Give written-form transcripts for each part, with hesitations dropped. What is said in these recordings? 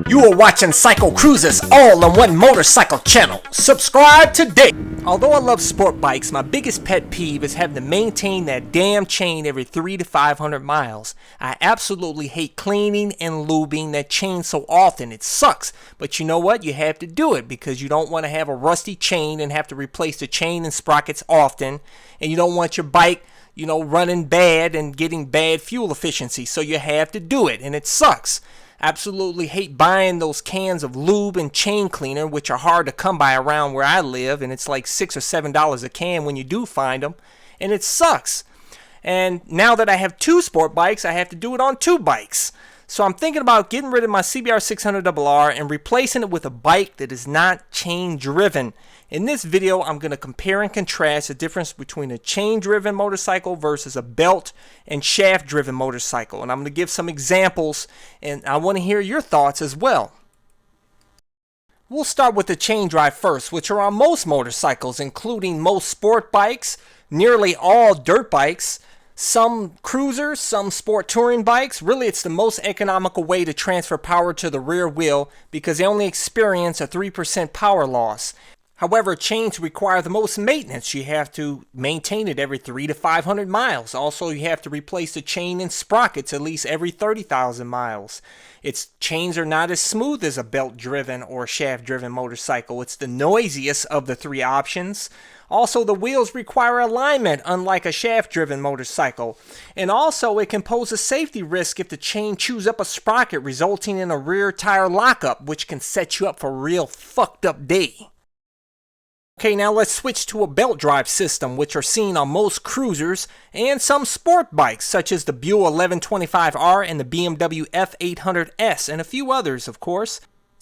You are watching CycleCruza's all-in-one motorcycle channel. Subscribe today. Although I love sport bikes, my biggest pet peeve is having to maintain that damn chain every 300 to 500 miles. I absolutely hate cleaning and lubing that chain so often. It sucks. But you know what? You have to do it because you don't want to have a rusty chain and have to replace the chain and sprockets often. And you don't want your bike, running bad and getting bad fuel efficiency. So you have to do it, and it sucks. Absolutely hate buying those cans of lube and chain cleaner, which are hard to come by around where I live, and it's like $6 or $7 a can when you do find them, and it sucks. And now that I have two sport bikes, I have to do it on two bikes. So I'm thinking about getting rid of my CBR 600RR and replacing it with a bike that is not chain driven. In this video, I'm going to compare and contrast the difference between a chain driven motorcycle versus a belt and shaft driven motorcycle. And I'm going to give some examples, and I want to hear your thoughts as well. We'll start with the chain drive first, which are on most motorcycles, including most sport bikes, nearly all dirt bikes, some cruisers, some sport touring bikes. Really, it's the most economical way to transfer power to the rear wheel because they only experience a 3% power loss. However, chains require the most maintenance. You have to maintain it every 300 to 500 miles. Also, you have to replace the chain and sprockets at least every 30,000 miles. Its chains are not as smooth as a belt-driven or shaft-driven motorcycle. It's the noisiest of the three options. Also, the wheels require alignment, unlike a shaft-driven motorcycle. And also, it can pose a safety risk if the chain chews up a sprocket, resulting in a rear tire lockup, which can set you up for a real fucked up day. Okay, now let's switch to a belt drive system, which are seen on most cruisers and some sport bikes, such as the Buell 1125R and the BMW F800S, and a few others, of course.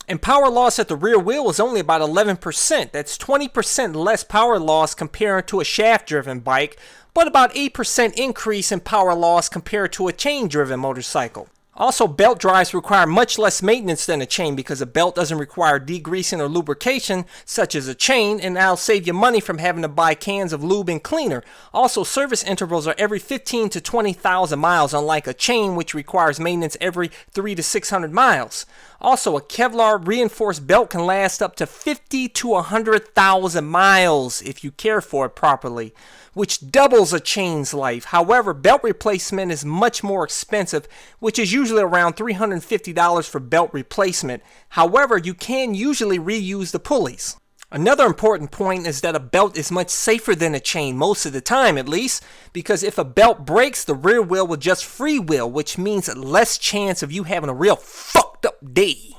And power loss at the rear wheel is only about 11%. That's 20% less power loss compared to a shaft-driven bike, but about 8% increase in power loss compared to a chain-driven motorcycle. Also, belt drives require much less maintenance than a chain because a belt doesn't require degreasing or lubrication such as a chain, and that'll save you money from having to buy cans of lube and cleaner. Also, service intervals are every 15 to 20,000 miles, unlike a chain which requires maintenance every 300 to 600 miles. Also, a Kevlar reinforced belt can last up to 50 to 100,000 miles if you care for it properly, which doubles a chain's life. However, belt replacement is much more expensive, which is usually around $350 for belt replacement. However, you can usually reuse the pulleys. Another important point is that a belt is much safer than a chain, most of the time at least, because if a belt breaks, the rear wheel will just freewheel, which means less chance of you having a real fucked up day.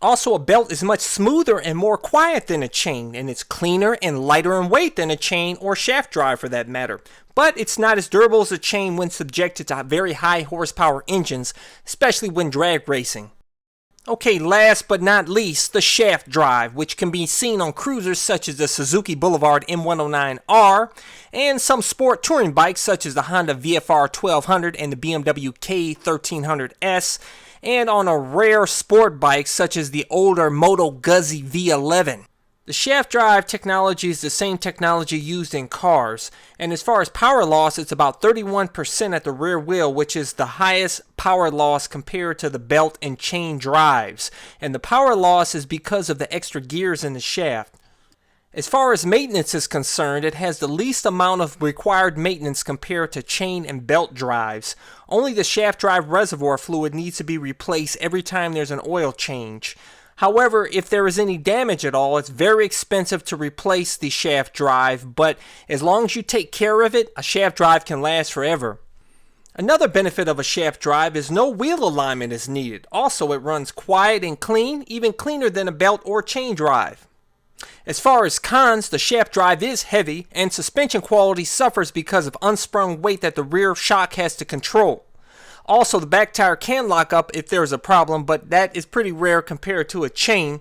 Also, a belt is much smoother and more quiet than a chain, and it's cleaner and lighter in weight than a chain or shaft drive for that matter. But it's not as durable as a chain when subjected to very high horsepower engines, especially when drag racing. Okay, last but not least, the shaft drive, which can be seen on cruisers such as the Suzuki Boulevard M109R and some sport touring bikes such as the Honda VFR 1200 and the BMW K1300S, and on a rare sport bike such as the older Moto Guzzi V11. The shaft drive technology is the same technology used in cars, and as far as power loss, it's about 31% at the rear wheel, which is the highest power loss compared to the belt and chain drives, and the power loss is because of the extra gears in the shaft. As far as maintenance is concerned, it has the least amount of required maintenance compared to chain and belt drives. Only the shaft drive reservoir fluid needs to be replaced every time there's an oil change. However, if there is any damage at all, it's very expensive to replace the shaft drive, but as long as you take care of it, a shaft drive can last forever. Another benefit of a shaft drive is no wheel alignment is needed. Also, it runs quiet and clean, even cleaner than a belt or chain drive. As far as cons, the shaft drive is heavy, and suspension quality suffers because of unsprung weight that the rear shock has to control. Also, the back tire can lock up if there is a problem, but that is pretty rare compared to a chain.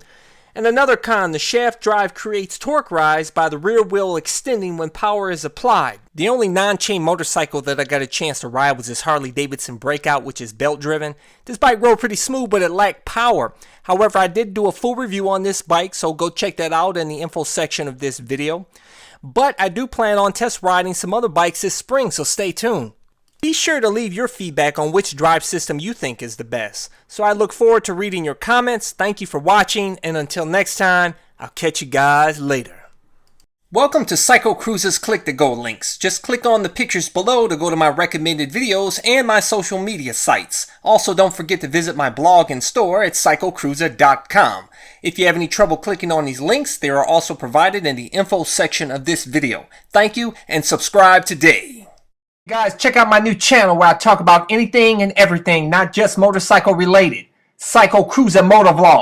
And another con, the shaft drive creates torque rise by the rear wheel extending when power is applied. The only non-chain motorcycle that I got a chance to ride was this Harley-Davidson Breakout, which is belt-driven. This bike rode pretty smooth, but it lacked power. However, I did do a full review on this bike, so go check that out in the info section of this video. But I do plan on test riding some other bikes this spring, so stay tuned. Be sure to leave your feedback on which drive system you think is the best. So I look forward to reading your comments. Thank you for watching, and until next time, I'll catch you guys later. Welcome to CycleCruza's Click to Go links. Just click on the pictures below to go to my recommended videos and my social media sites. Also, don't forget to visit my blog and store at CycleCruza.com. If you have any trouble clicking on these links, they are also provided in the info section of this video. Thank you, and subscribe today. Guys, check out my new channel where I talk about anything and everything, not just motorcycle related. CycleCruza MotoVlog.